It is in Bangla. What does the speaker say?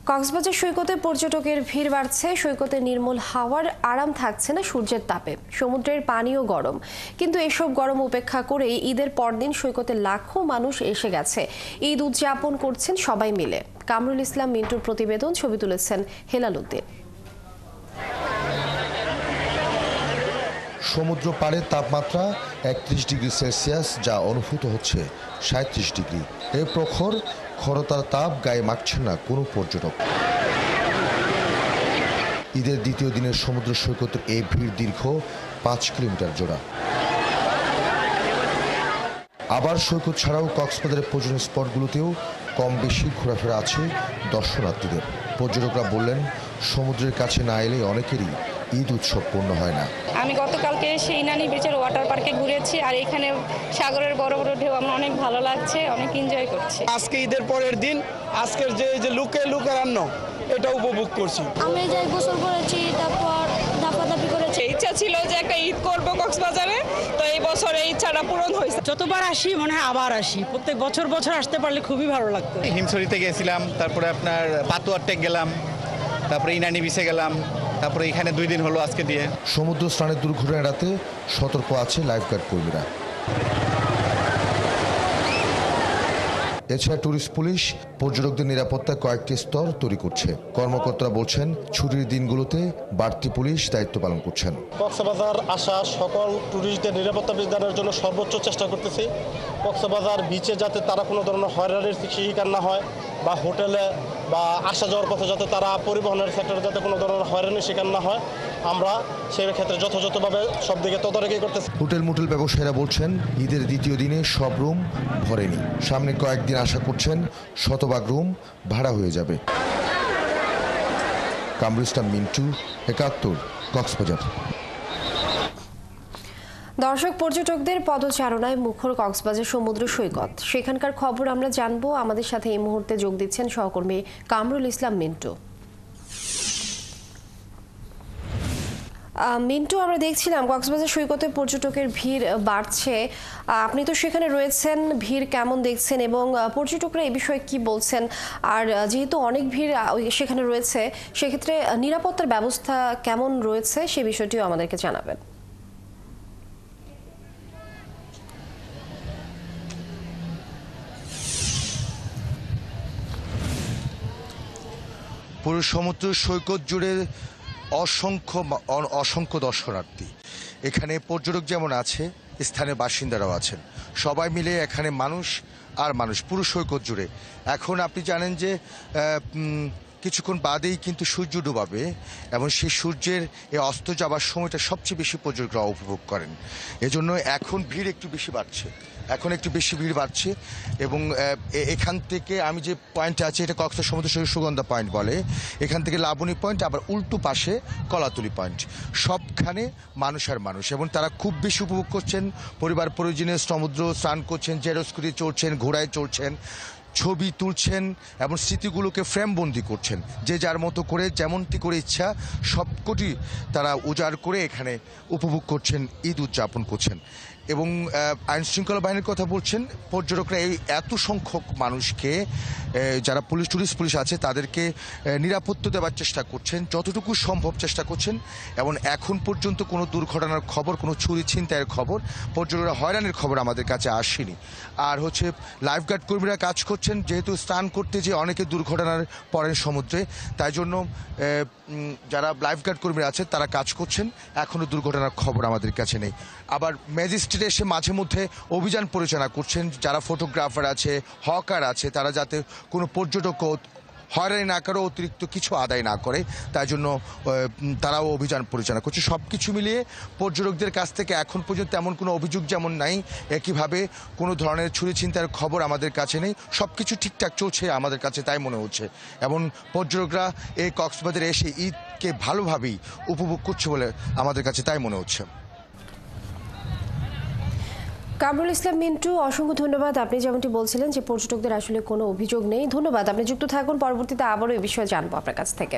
কক্সবাজার সৈকতে পর্যটকের ভিড় বাড়ছে। সৈকতে নির্মল হাওয়ার আরাম থাকছে না সূর্যের তাপে। সমুদ্রের পানিও গরম, কিন্তু এসব গরম উপেক্ষা করে ঈদের পরদিন সৈকতে লাখো মানুষ এসে গেছে। ঈদ উদযাপন করছেন সবাই মিলে। কামরুল ইসলাম মিন্টুর প্রতিবেদন, ছবি তুলেছেন হেলাল উদ্দিন। সমুদ্র পাড়ে তাপমাত্রা ৩১ ডিগ্রি সেলসিয়াস, যা অনুভূত হচ্ছে ৩৭ ডিগ্রি। এই প্রখর খরতার তাপ গায়ে মাখছে না কোনো পর্যটক। ঈদের দ্বিতীয় দিনের সমুদ্র সৈকতের এই ভিড় দীর্ঘ ৫ কিলোমিটার জোড়া। আবার সৈকত ছাড়াও কক্সবাজারের পর্যটন স্পটগুলোতেও কম বেশি ঘোরাফেরা আছে দর্শনার্থীদের। পর্যটকরা বললেন, সমুদ্রের কাছে না এলে অনেকেরই ঈদ উৎসব পূর্ণ হয় না। আমি গতকালকে সেই ইনানি বিচের ওয়াটার পার্কে ঘুরেছি, আর এখানে সাগরের বড় বড় ঢেউ আমার অনেক ভালো লাগছে, অনেক এনজয় করছি। আজকে ঈদের পরের দিন, আজকের যে লুকারান্ন এটা উপভোগ করছি। আমি যাই গোসল করেছি, তারপর দাপাদাপি করেছি। ইচ্ছা ছিল যে একটা ঈদ করবো কক্সবাজারে, তো এই বছর এই ইচ্ছাটা পূরণ হয়েছে। যতবার আসি মনে হয় আবার আসি, প্রত্যেক বছর আসতে পারলে খুবই ভালো লাগতো। হিমছড়িতে গেছিলাম, তারপরে আপনার পাতুয়ার টেক গেলাম, তারপরে ইনানি বিচে গেলাম, তারপরে এখানে 2 দিন হলো আজকে দিয়ে। সমুদ্র স্নানের দুর্ঘটনা এড়াতে সতর্ক আছে লাইফগার্ড কর্মীরা। এছাড়া ট্যুরিস্ট পুলিশ পর্যটকদের নিরাপত্তায় কয়েকটি স্তর তৈরি করছে। কর্মকর্তারা বলছেন, ছুটির দিনগুলোতে বাড়তি পুলিশ দায়িত্ব পালন করছেন। কক্সবাজার আসা সকল ট্যুরিস্টদের নিরাপত্তা বিধানের জন্য সর্বোচ্চ চেষ্টা করতেছি। কক্সবাজার বিচে যাতে তারা কোনো ধরনের হয়রানির শিকার না হয়, বা হোটেলে বা আসা যাওয়ার পথে যাতে তারা পরিবহনের সেক্টরে যাতে কোনো ধরনের হয়রানির শিকার না হয়, আমরা সেই ক্ষেত্রে যথাযথভাবে সব দিকে তদারকি করতেছি। হোটেল ব্যবসায়ীরা বলছেন, ঈদের দ্বিতীয় দিনে সব রুম ভরেনি। সামনে কয়েকদিন আশা করছেন শতভাগ রুম ভাড়া হয়ে যাবে। কামরুল ইসলাম মিন্টু, ৭১, কক্সবাজার। দর্শক, পর্যটকদের পদচারণায় মুখর কক্সবাজার সমুদ্র সৈকত। সেখানকার খবর আমরা জানবো। আমাদের সাথে এই মুহূর্তে যোগ দিচ্ছেন সহকর্মী কামরুল ইসলাম মিন্টু। মিন্টু, আমরা দেখছিলাম কক্সবাজার সৈকতে পর্যটকের ভিড় বাড়ছে। আপনি তো সেখানে রয়েছেন, ভিড় কেমন দেখছেন এবং পর্যটকরা এই বিষয়ে কি বলছেন? আর যেহেতু অনেক ভিড় সেখানে রয়েছে, সেক্ষেত্রে নিরাপত্তার ব্যবস্থা কেমন রয়েছে সে বিষয়টিও আমাদেরকে জানাবেন। পুরো সমুদ্র সৈকত জুড়ে অসংখ্য দর্শনার্থী। এখানে পর্যটক যেমন আছে, স্থানীয় বাসিন্দারাও আছেন। সবাই মিলে এখানে মানুষ আর মানুষ পুরো সৈকত জুড়ে। এখন আপনি জানেন যে কিছুক্ষণ বাদেই কিন্তু সূর্য ডুবাবে, এবং সেই সূর্যের এই অস্ত যাবার সময়টা সবচেয়ে বেশি পর্যটকরা উপভোগ করেন। এজন্য এখন ভিড় একটু বেশি বাড়ছে, ভিড় বাড়ছে। এবং এখান থেকে আমি যে পয়েন্টে আছে, এটা কক্সবাজার সমুদ্র সৈকত সুগন্ধা পয়েন্ট বলে। এখান থেকে লাবণী পয়েন্ট, আবার উল্টো পাশে কলাতলি পয়েন্ট, সবখানে মানুষ আর মানুষ। এবং তারা খুব বেশি উপভোগ করছেন, পরিবার পরিজনে সমুদ্র স্নান করছেন, জেরোস্কুটি চড়ছেন, ঘোড়ায় চড়ছেন, ছবি তুলছেন এবং স্মৃতিগুলোকে ফ্রেমবন্দি করছেন। যে যার মতো করে যেমনটি করে ইচ্ছা সবকটি তারা উজাড় করে এখানে উপভোগ করছেন, ঈদ উদযাপন করছেন। এবং আইন শৃঙ্খলা বাহিনীর কথা বলছেন, পর্যটকরা এই এত সংখ্যক মানুষকে, যারা টুরিস্ট পুলিশ আছে, তাদেরকে নিরাপত্তা দেওয়ার চেষ্টা করছেন, যতটুকু সম্ভব চেষ্টা করছেন। এবং এখন পর্যন্ত কোনো দুর্ঘটনার খবর, কোনো চুরি ছিনতাইয়ের খবর, পর্যটকরা হয়রানির খবর আমাদের কাছে আসেনি। আর লাইফগার্ড কর্মীরা কাজ করছেন, যেহেতু স্নান করতে যে অনেকে দুর্ঘটনার পড়েন সমুদ্রে, তাই জন্য যারা লাইফগার্ড কর্মীরা আছে তারা কাজ করছেন। এখনও দুর্ঘটনার খবর আমাদের কাছে নেই। আবার ম্যাজিস্ট্রেট এসে মাঝে মধ্যে অভিযান পরিচালনা করছেন। যারা ফটোগ্রাফার আছে, হকার আছে, তারা যাতে কোনো পর্যটক হয়রানি না করে, অতিরিক্ত কিছু আদায় না করে, তাই জন্য তারাও অভিযান পরিচালনা করছে। সব কিছু মিলিয়ে পর্যটকদের কাছ থেকে এখন পর্যন্ত এমন কোনো অভিযোগ যেমন নাই, একইভাবে কোনো ধরনের চুরি ছিনতাইয়ের খবর আমাদের কাছে নেই। সব কিছু ঠিকঠাক চলছে আমাদের কাছে, তাই মনে হচ্ছে। এবং পর্যটকরা এই কক্সবাজারে এসে ঈদকে ভালোভাবেই উপভোগ করছে বলে আমাদের কাছে তাই মনে হচ্ছে। কামরুল ইসলাম মিন্টু, অসংখ্য ধন্যবাদ। আপনি যেমনটি বলছিলেন যে পর্যটকদের আসলে কোনো অভিযোগ নেই। ধন্যবাদ, আপনি যুক্ত থাকুন। পরবর্তীতে আবারও এই বিষয়ে জানবো আপনার কাছ থেকে।